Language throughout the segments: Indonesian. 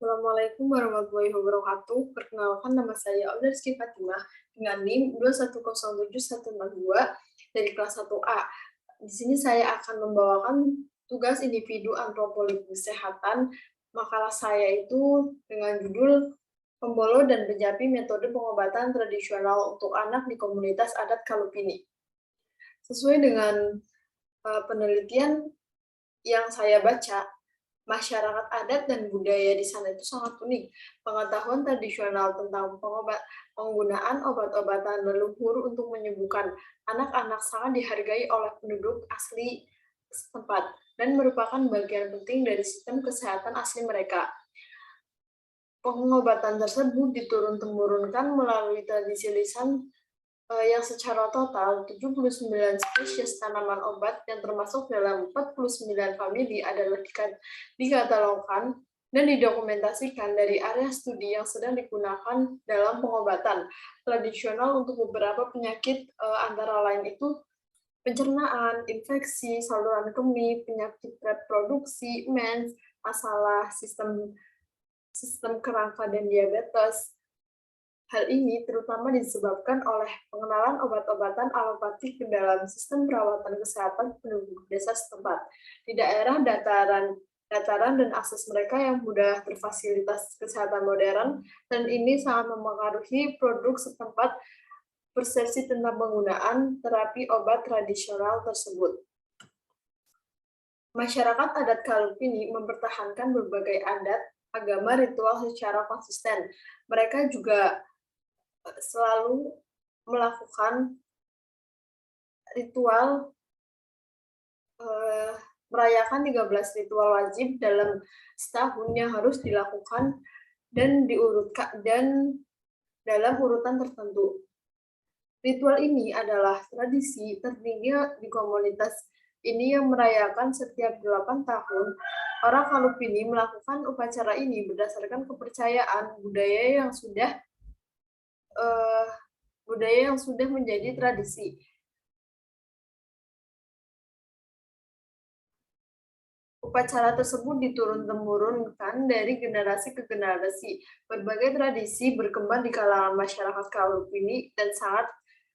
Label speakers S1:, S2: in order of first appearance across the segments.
S1: Assalamualaikum warahmatullahi wabarakatuh. Perkenalkan, nama saya Auda Rizky Fatimah dengan NIM 2107162 dari kelas 1A. Di sini saya akan membawakan tugas individu antropologi kesehatan. Makalah saya itu dengan judul Pembolo dan Penjapi Metode Pengobatan Tradisional untuk Anak di Komunitas Adat Kalupini. Sesuai dengan penelitian yang saya baca, masyarakat adat dan budaya di sana itu sangat unik. Pengetahuan tradisional tentang penggunaan obat-obatan leluhur untuk menyembuhkan anak-anak sangat dihargai oleh penduduk asli setempat dan merupakan bagian penting dari sistem kesehatan asli mereka. Pengobatan tersebut diturun-temurunkan melalui tradisi lisan yang secara total 79 spesies tanaman obat yang termasuk dalam 49 famili adalah dikatalogkan dan didokumentasikan dari area studi yang sedang digunakan dalam pengobatan tradisional untuk beberapa penyakit antara lain itu pencernaan, infeksi, saluran kemih, penyakit reproduksi, mens, masalah sistem kerangka dan diabetes. Hal ini terutama disebabkan oleh pengenalan obat-obatan alopatik ke dalam sistem perawatan kesehatan penduduk desa setempat. Di daerah dataran dan akses mereka yang mudah berfasilitas kesehatan modern, dan ini sangat mempengaruhi produk setempat persepsi tentang penggunaan terapi obat tradisional tersebut. Masyarakat adat Kalupini mempertahankan berbagai adat, agama, ritual secara konsisten. Mereka juga selalu melakukan ritual merayakan 13 ritual wajib dalam setahun yang harus dilakukan dan diurutkan dan dalam urutan tertentu. Ritual ini adalah tradisi tertinggi di komunitas ini yang merayakan setiap 8 tahun. Orang Kalupini melakukan upacara ini berdasarkan kepercayaan budaya yang sudah menjadi tradisi. Upacara tersebut diturun-temurunkan dari generasi ke generasi. Berbagai tradisi berkembang di kalangan masyarakat Kalupini dan sangat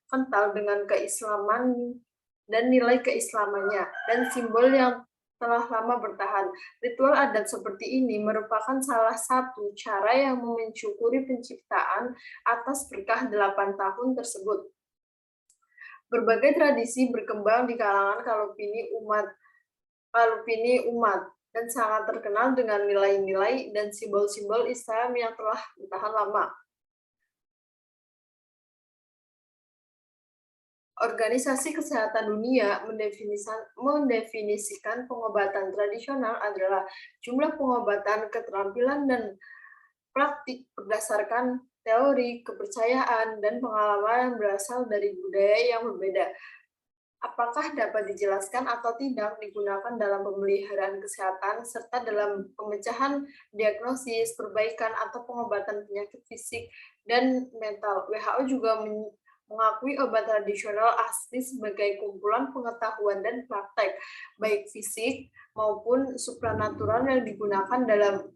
S1: kental dengan keislaman dan nilai keislamannya dan simbol yang telah lama bertahan. Ritual adat seperti ini merupakan salah satu cara yang mensyukuri penciptaan atas berkah 8 tahun tersebut. Berbagai tradisi berkembang di kalangan Kalupini umat dan sangat terkenal dengan nilai-nilai dan simbol-simbol Islam yang telah bertahan lama. Organisasi Kesehatan Dunia mendefinisikan pengobatan tradisional adalah jumlah pengobatan, keterampilan, dan praktik berdasarkan teori, kepercayaan, dan pengalaman yang berasal dari budaya yang berbeda. Apakah dapat dijelaskan atau tidak digunakan dalam pemeliharaan kesehatan serta dalam pemecahan diagnosis, perbaikan, atau pengobatan penyakit fisik dan mental. WHO juga mengakui obat tradisional asli sebagai kumpulan pengetahuan dan praktek, baik fisik maupun supranatural yang digunakan dalam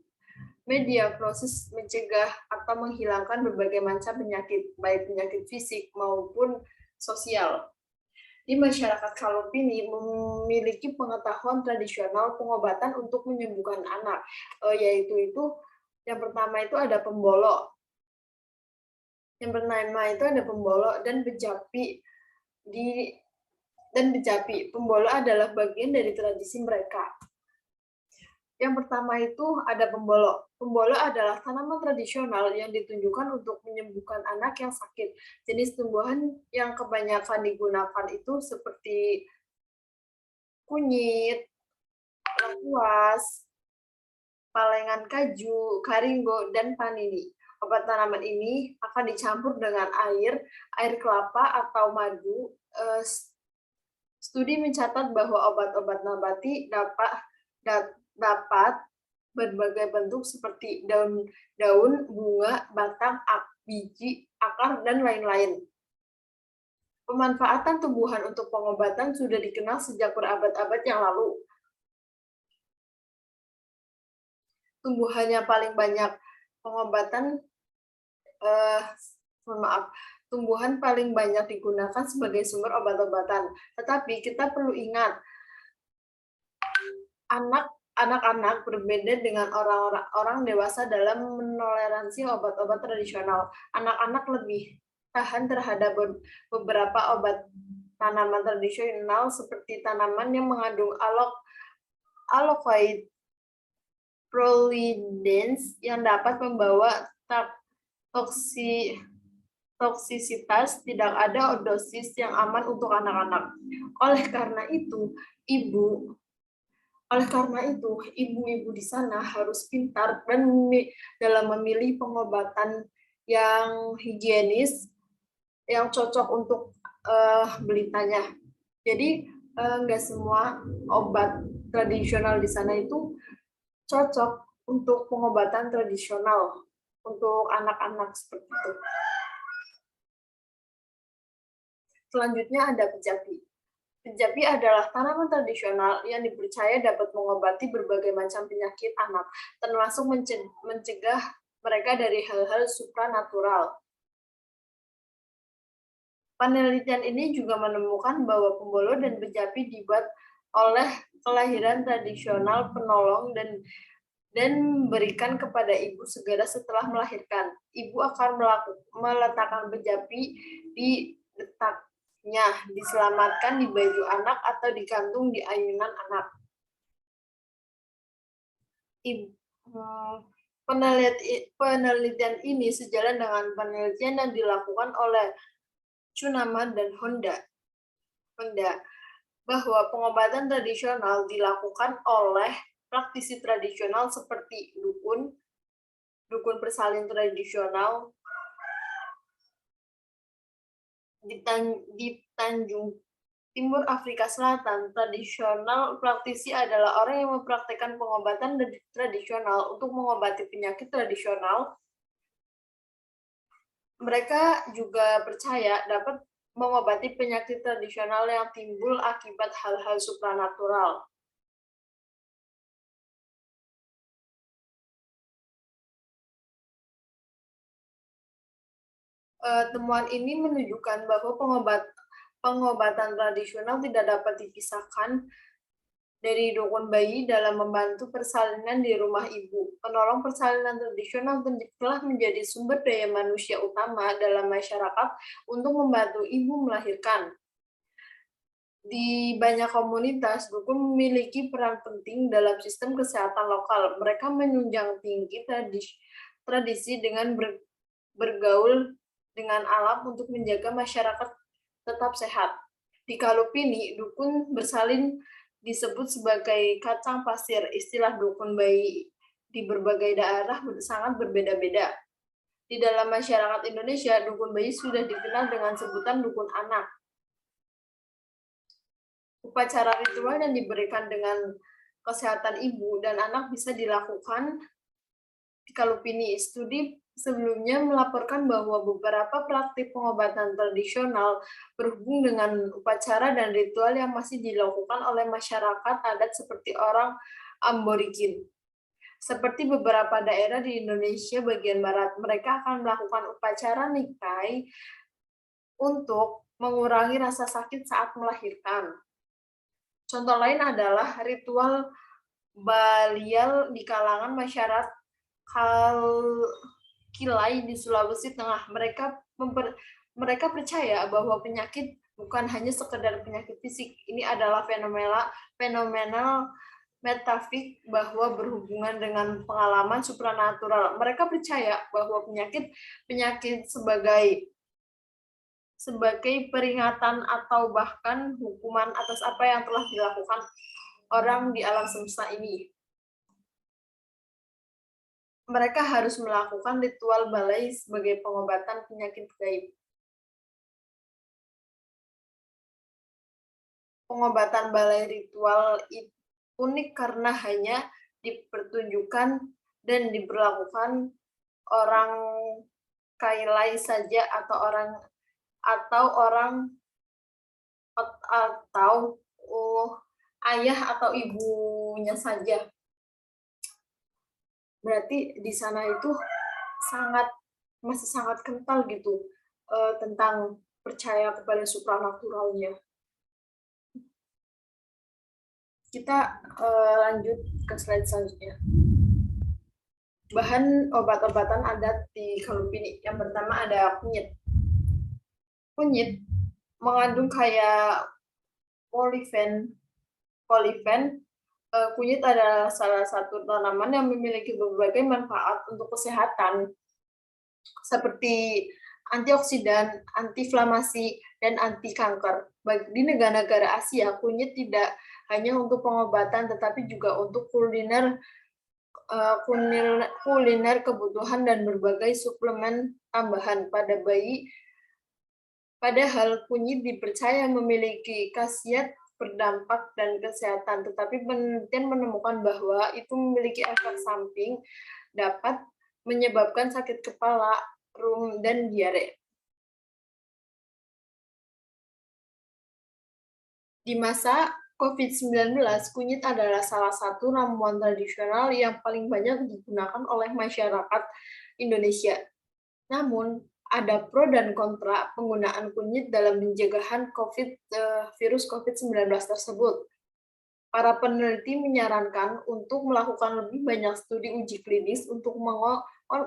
S1: media proses mencegah atau menghilangkan berbagai macam penyakit, baik penyakit fisik maupun sosial. Di masyarakat Kalupini memiliki pengetahuan tradisional pengobatan untuk menyembuhkan anak, yaitu yang pertama itu ada pembolo. Yang pertama itu ada pembolo dan bejapi. Pembolo adalah bagian dari tradisi mereka. Yang pertama itu ada pembolo. Pembolo adalah tanaman tradisional yang ditunjukkan untuk menyembuhkan anak yang sakit. Jenis tumbuhan yang kebanyakan digunakan itu seperti kunyit, lengkuas, palengan kaju, karinggo, dan panini. Obat tanaman ini akan dicampur dengan air kelapa atau madu. Studi mencatat bahwa obat-obat nabati dapat berbagai bentuk seperti daun, bunga, batang, biji, akar, dan lain-lain. Pemanfaatan tumbuhan untuk pengobatan sudah dikenal sejak berabad-abad yang lalu. tumbuhannya paling banyak pengobatan eh, mohon maaf, tumbuhan paling banyak digunakan sebagai sumber obat-obatan. Tetapi kita perlu ingat, anak-anak berbeda dengan orang dewasa dalam menoleransi obat-obat tradisional. Anak-anak lebih tahan terhadap beberapa obat tanaman tradisional seperti tanaman yang mengandung aloe prolidens yang dapat membawa toksisitas. Tidak ada dosis yang aman untuk anak-anak. Oleh karena itu, ibu-ibu di sana harus pintar dan dalam memilih pengobatan yang higienis, yang cocok untuk belitanya. Jadi nggak semua obat tradisional di sana itu cocok untuk pengobatan tradisional untuk anak-anak seperti itu. Selanjutnya ada pejabi. Pejabi adalah tanaman tradisional yang dipercaya dapat mengobati berbagai macam penyakit anak, termasuk mencegah mereka dari hal-hal supranatural. Penelitian ini juga menemukan bahwa pembolo dan pejabi dibuat oleh kelahiran tradisional penolong dan berikan kepada ibu segera setelah melahirkan. Ibu akan meletakkan pejabi di detaknya, diselamatkan di baju anak atau digantung di ayunan anak. Penelitian ini sejalan dengan penelitian yang dilakukan oleh Tsunaman dan Honda, bahwa pengobatan tradisional dilakukan oleh praktisi tradisional seperti dukun persalin tradisional di Tanjung Timur Afrika Selatan. Tradisional praktisi adalah orang yang mempraktikkan pengobatan tradisional untuk mengobati penyakit tradisional. Mereka juga percaya dapat mengobati penyakit tradisional yang timbul akibat hal-hal supranatural. Temuan ini menunjukkan bahwa pengobatan tradisional tidak dapat dipisahkan dari dukun bayi dalam membantu persalinan di rumah ibu. Penolong persalinan tradisional telah menjadi sumber daya manusia utama dalam masyarakat untuk membantu ibu melahirkan. Di banyak komunitas, dukun memiliki peran penting dalam sistem kesehatan lokal. Mereka menunjang tinggi tradisi dengan bergaul dengan alam untuk menjaga masyarakat tetap sehat. Di Kalupini, dukun bersalin disebut sebagai kacang pasir. Istilah dukun bayi di berbagai daerah sangat berbeda-beda. Di dalam masyarakat Indonesia, dukun bayi sudah dikenal dengan sebutan dukun anak. Upacara ritual yang diberikan dengan kesehatan ibu dan anak bisa dilakukan di Kalupini. Studi sebelumnya melaporkan bahwa beberapa praktik pengobatan tradisional berhubung dengan upacara dan ritual yang masih dilakukan oleh masyarakat adat seperti orang Aborigin. Seperti beberapa daerah di Indonesia bagian barat, mereka akan melakukan upacara nikai untuk mengurangi rasa sakit saat melahirkan. Contoh lain adalah ritual balial di kalangan masyarakat Kilai di Sulawesi Tengah. Mereka percaya bahwa penyakit bukan hanya sekedar penyakit fisik. Ini adalah fenomena metafik bahwa berhubungan dengan pengalaman supranatural. Mereka percaya bahwa penyakit sebagai peringatan atau bahkan hukuman atas apa yang telah dilakukan orang di alam semesta ini. Mereka harus melakukan ritual balai sebagai pengobatan penyakit gaib. Pengobatan balai ritual unik karena hanya dipertunjukkan dan diberlakukan orang Kailai saja atau ayah atau ibunya saja. Berarti di sana itu masih sangat kental gitu, tentang percaya kepada supranaturalnya. Kita, lanjut ke slide selanjutnya. Bahan obat-obatan adat di Kalupini. Yang pertama ada kunyit. Kunyit mengandung kayak polifen. Kunyit adalah salah satu tanaman yang memiliki berbagai manfaat untuk kesehatan, seperti antioksidan, antiinflamasi, dan anti kanker. Di negara-negara Asia, kunyit tidak hanya untuk pengobatan, tetapi juga untuk kuliner kebutuhan dan berbagai suplemen tambahan pada bayi. Padahal kunyit dipercaya memiliki khasiat berdampak dan kesehatan, tetapi penelitian menemukan bahwa itu memiliki efek samping, dapat menyebabkan sakit kepala, dan diare. Di masa COVID-19, kunyit adalah salah satu ramuan tradisional yang paling banyak digunakan oleh masyarakat Indonesia. Namun, ada pro dan kontra penggunaan kunyit dalam pencegahan virus COVID-19 tersebut. Para peneliti menyarankan untuk melakukan lebih banyak studi uji klinis untuk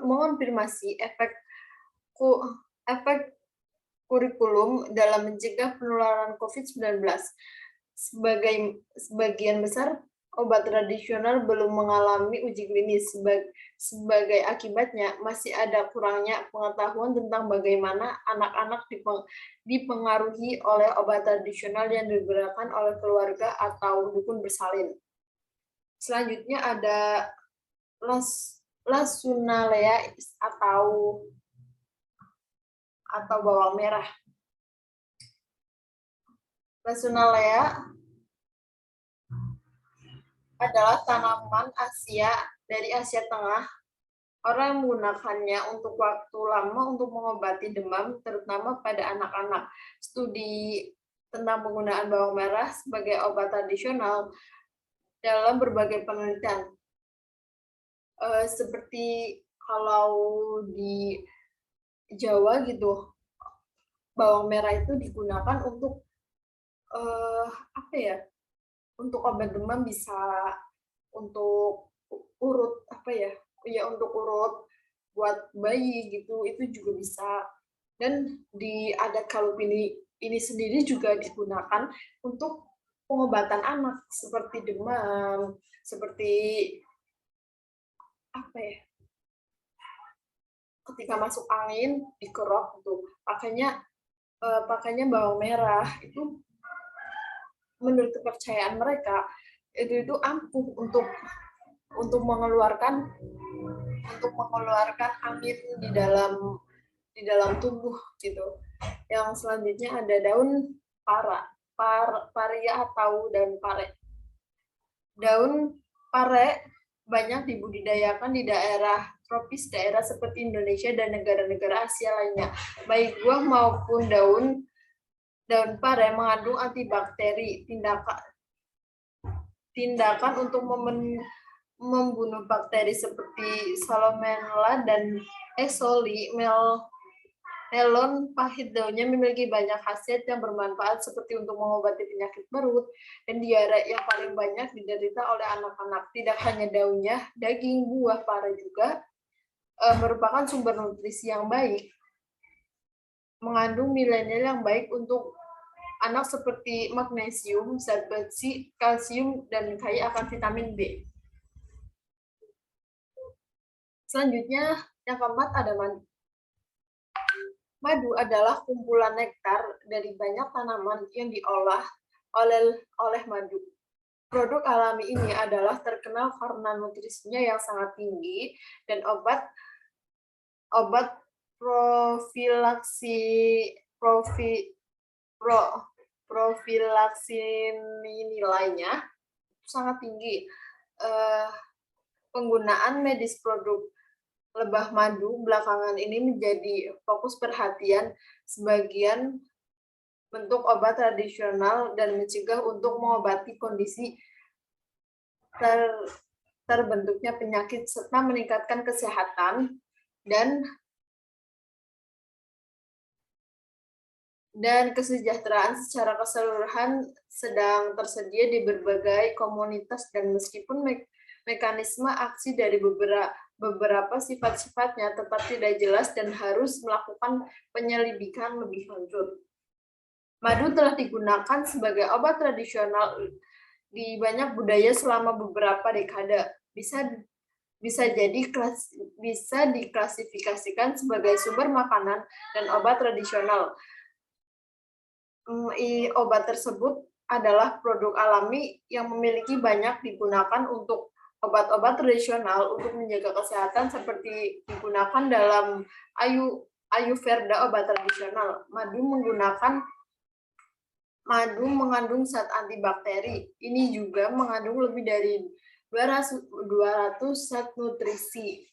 S1: mengonfirmasi efek kurikulum dalam mencegah penularan COVID-19. Sebagian besar obat tradisional belum mengalami uji klinis. Sebagai akibatnya, masih ada kurangnya pengetahuan tentang bagaimana anak-anak dipengaruhi oleh obat tradisional yang diberikan oleh keluarga atau dukun bersalin. Selanjutnya ada Lasunalea atau bawang merah. Lasunalea adalah tanaman dari Asia Tengah. Orang menggunakannya untuk waktu lama untuk mengobati demam, terutama pada anak-anak. Studi tentang penggunaan bawang merah sebagai obat tradisional dalam berbagai penelitian. Seperti kalau di Jawa gitu, bawang merah itu digunakan untuk untuk obat demam, bisa untuk urut untuk urut buat bayi gitu, itu juga bisa. Dan di adat Kalupini ini sendiri juga digunakan untuk pengobatan anak seperti demam, seperti ketika masuk angin dikerok gitu, pakainya bawang merah. Itu menurut kepercayaan mereka itu ampuh untuk mengeluarkan angin di dalam tubuh gitu. Yang selanjutnya ada daun paria atau daun pare. Daun pare banyak dibudidayakan di daerah tropis, daerah seperti Indonesia dan negara-negara Asia lainnya. Baik buah maupun daun pare mengandung antibakteri. Tindakan untuk membunuh bakteri seperti Salmonella dan E. coli. Melon pahit daunnya memiliki banyak khasiat yang bermanfaat, seperti untuk mengobati penyakit perut dan diare yang paling banyak diderita oleh anak-anak. Tidak hanya daunnya, daging buah pare juga merupakan sumber nutrisi yang baik, mengandung nilai-nilai yang baik untuk anak seperti magnesium, zat besi, kalsium, dan kaya akan vitamin B. Selanjutnya, yang keempat ada madu. Madu adalah kumpulan nektar dari banyak tanaman yang diolah oleh madu. Produk alami ini adalah terkenal karena nutrisinya yang sangat tinggi dan obat profilaksi nilainya sangat tinggi. Penggunaan medis produk lebah madu belakangan ini menjadi fokus perhatian sebagian bentuk obat tradisional dan mencegah untuk mengobati kondisi terbentuknya penyakit serta meningkatkan kesehatan dan kesejahteraan secara keseluruhan sedang tersedia di berbagai komunitas, dan meskipun mekanisme aksi dari beberapa sifat-sifatnya tetap tidak jelas dan harus melakukan penyelidikan lebih lanjut. Madu telah digunakan sebagai obat tradisional di banyak budaya selama beberapa dekade. Bisa diklasifikasikan sebagai sumber makanan dan obat tradisional. Obat tersebut adalah produk alami yang memiliki banyak digunakan untuk obat-obat tradisional untuk menjaga kesehatan, seperti digunakan dalam Ayurveda, obat tradisional. Madu mengandung zat antibakteri. Ini juga mengandung lebih dari 200 zat nutrisi,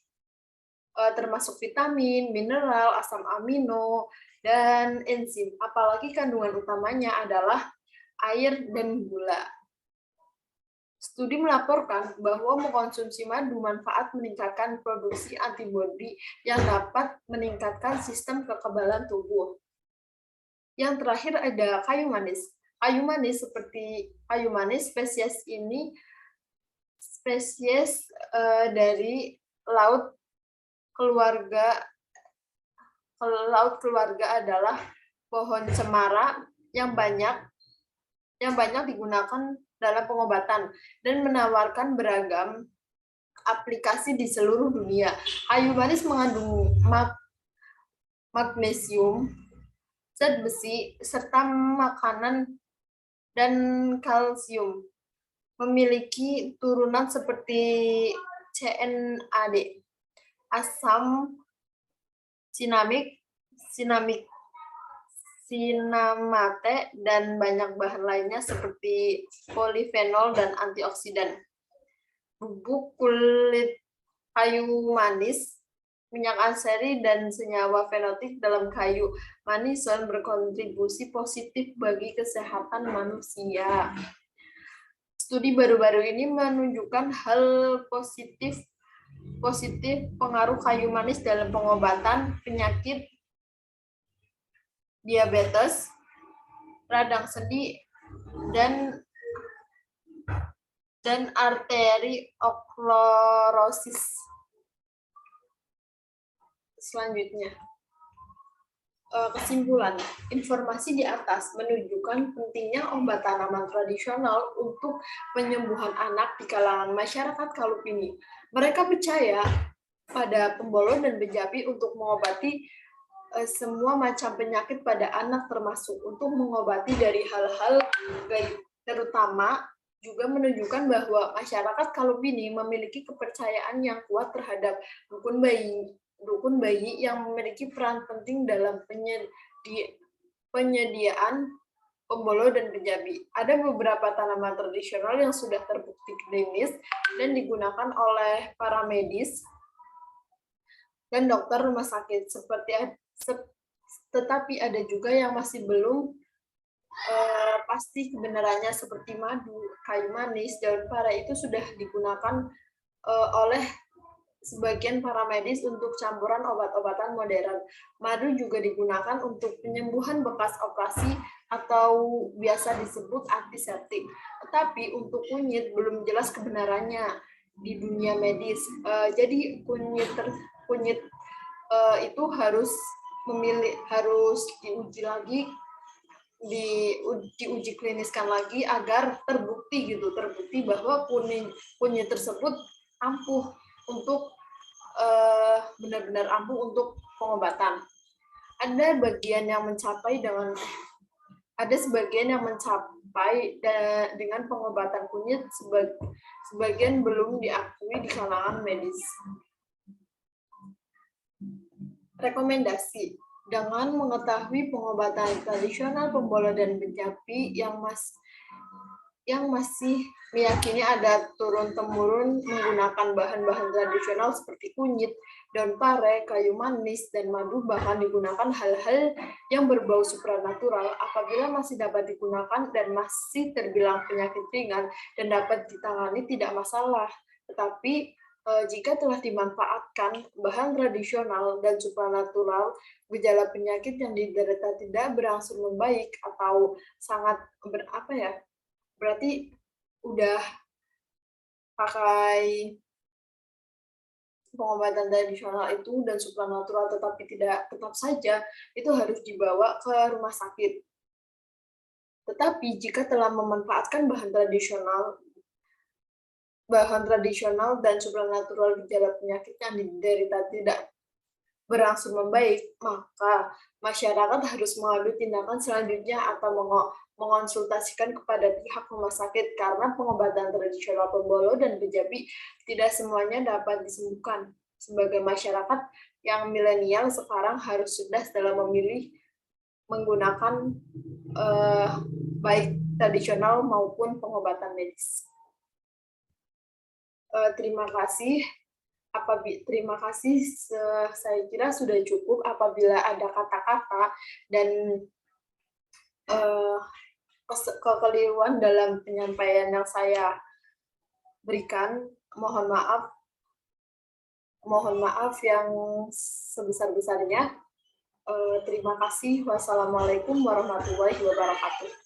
S1: termasuk vitamin, mineral, asam amino, dan enzim. Apalagi kandungan utamanya adalah air dan gula. Studi melaporkan bahwa mengkonsumsi madu manfaat meningkatkan produksi antibodi yang dapat meningkatkan sistem kekebalan tubuh. Yang terakhir ada kayu manis. Kayu manis seperti kayu manis, spesies ini dari laut keluarga adalah pohon cemara yang banyak digunakan dalam pengobatan dan menawarkan beragam aplikasi di seluruh dunia. Kayu manis mengandung magnesium, zat besi, serta makanan dan kalsium. Memiliki turunan seperti CNAD, asam sinamate, dan banyak bahan lainnya seperti polifenol dan antioksidan. Bubuk kulit kayu manis, minyak aseri, dan senyawa fenotik dalam kayu manis berkontribusi positif bagi kesehatan manusia. Studi baru-baru ini menunjukkan hal positif pengaruh kayu manis dalam pengobatan penyakit diabetes, radang sendi, dan arteriosklerosis. Selanjutnya, kesimpulan, informasi di atas menunjukkan pentingnya obat tanaman tradisional untuk penyembuhan anak di kalangan masyarakat Kalupini. Mereka percaya pada pembolon dan bejabi untuk mengobati semua macam penyakit pada anak, termasuk untuk mengobati dari hal-hal gaib. Terutama juga menunjukkan bahwa masyarakat Kalupini memiliki kepercayaan yang kuat terhadap dukun bayi yang memiliki peran penting dalam penyediaan pembuluh dan bejabi. Ada beberapa tanaman tradisional yang sudah terbukti klinis dan digunakan oleh para medis dan dokter rumah sakit, tetapi ada juga yang masih belum pasti kebenarannya, seperti madu, kayu manis, daun para itu sudah digunakan oleh sebagian para medis untuk campuran obat-obatan modern. Madu juga digunakan untuk penyembuhan bekas operasi atau biasa disebut antiseptik. Tetapi untuk kunyit belum jelas kebenarannya di dunia medis. Jadi kunyit itu harus diuji lagi, diuji kliniskan lagi agar terbukti bahwa kunyit tersebut ampuh untuk benar-benar ampuh untuk pengobatan. Ada sebagian yang mencapai dengan pengobatan kunyit, sebagian belum diakui di kalangan medis. Rekomendasi: dengan mengetahui pengobatan tradisional pembolon dan bejabi yang masih meyakini ada turun-temurun menggunakan bahan-bahan tradisional seperti kunyit, daun pare, kayu manis, dan madu, bahkan digunakan hal-hal yang berbau supranatural. Apabila masih dapat digunakan dan masih terbilang penyakit ringan dan dapat ditangani, tidak masalah. Tetapi jika telah dimanfaatkan bahan tradisional dan supranatural, gejala penyakit yang diderita tidak berangsur membaik atau sangat berarti udah pakai pengobatan tradisional itu dan supranatural tetapi tidak tetap saja, itu harus dibawa ke rumah sakit. Tetapi jika telah memanfaatkan bahan tradisional dan supranatural, gejala penyakit yang diderita tidak berangsur membaik, maka masyarakat harus mengambil tindakan selanjutnya atau mengonsultasikan kepada pihak rumah sakit karena pengobatan tradisional pembolo dan kejabi tidak semuanya dapat disembuhkan. Sebagai masyarakat yang milenial sekarang harus cerdas dalam memilih menggunakan baik tradisional maupun pengobatan medis. Terima kasih. Terima kasih. Saya kira sudah cukup. Apabila ada kata-kata dan kekeliruan dalam penyampaian yang saya berikan, mohon maaf. Mohon maaf yang sebesar-besarnya. Terima kasih. Wassalamualaikum warahmatullahi wabarakatuh.